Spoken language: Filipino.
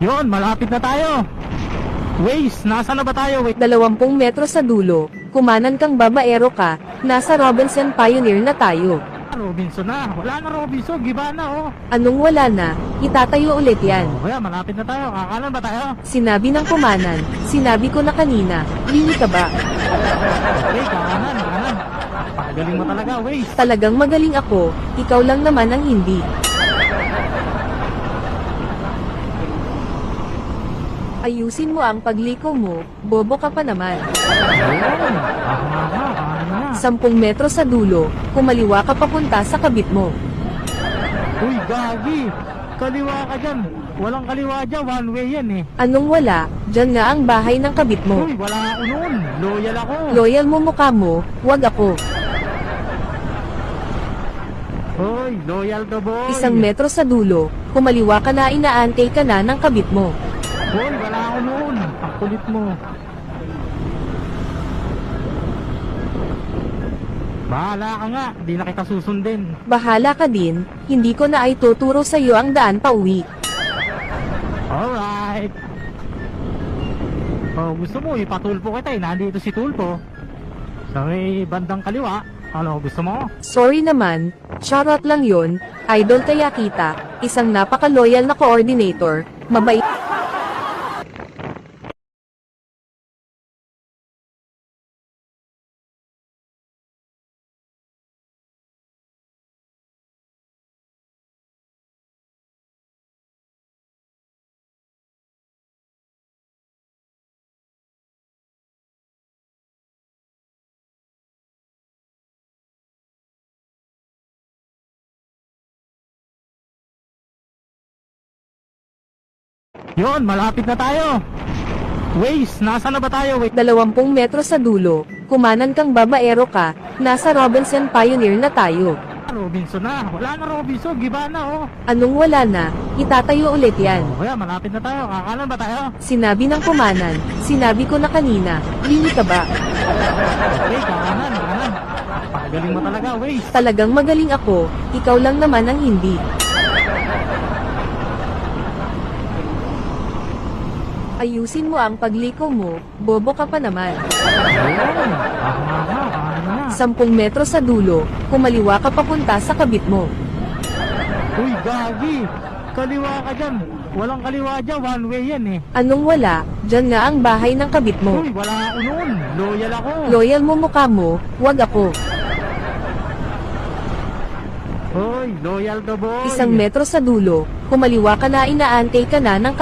Yon, malapit na tayo. Waze, nasa na ba tayo? Wait. 20 metro sa dulo, kumanan kang babaero ka, nasa Robinson Pioneer na tayo. Robinson na. Wala na Robinson. Giba na, oh. Anong wala na, itatayo ulit yan. Oh, kaya malapit na tayo. Kakanan ba tayo? Sinabi ng kumanan, sinabi ko na kanina, lili ka ba? Okay, kakanan. Pagaling mo talaga, Waze. Talagang magaling ako, ikaw lang naman ang hindi. Ayusin mo ang pagliko mo, bobo ka pa naman. Ayun. Kanan na. 10 metro sa dulo, kumaliwa ka papunta sa kabit mo. Uy, gagi. Kaliwa ka dyan. Walang kaliwa dyan. One way yan eh. Anong wala, dyan nga ang bahay ng kabit mo. Uy, wala ako noon. Loyal ako. Loyal mo mukha mo, wag ako. Uy, loyal to boy. 1 metro sa dulo, kumaliwa ka na inaantay ka na ng kabit mo. Uy, wala ako noon. Ang kulit mo. Bahala ka nga. Di na kita susundin. Bahala ka din, hindi ko na ay tuturo sa iyo ang daan pa uwi. Alright. Oh, gusto mo ipatulpo kita eh. Nandito si Tulpo. Sa may bandang kaliwa. Ano, gusto mo? Sorry naman, charot lang yon, idol kaya kita, isang napaka-loyal na coordinator, mabait. Yon, malapit na tayo. Waze, nasa na ba tayo? Wait. 20 metro sa dulo, kumanan kang babaero ka, nasa Robinson Pioneer na tayo. Robinson na. Wala na Robinson. Giba na, oh. Anong wala na, itatayo ulit yan. Oh, kaya malapit na tayo. Kakanan ba tayo? Sinabi ng kumanan, sinabi ko na kanina, lili ka ba? Okay, kakanan. Pagaling mo talaga, Waze. Talagang magaling ako, ikaw lang naman ang hindi. Ayusin mo ang pagliko mo, bobo ka pa naman. Ayun. Kakanan na. 10 metro sa dulo, kumaliwa ka papunta sa kabit mo. Uy, gagi. Kaliwa ka dyan. Walang kaliwa dyan. One way yan eh. Anong wala, dyan nga ang bahay ng kabit mo. Uy, wala ako noon. Loyal ako. Loyal mo mukha mo, wag ako. Uy, loyal to boy. 1 metro sa dulo, kumaliwa ka na inaantay ka na ng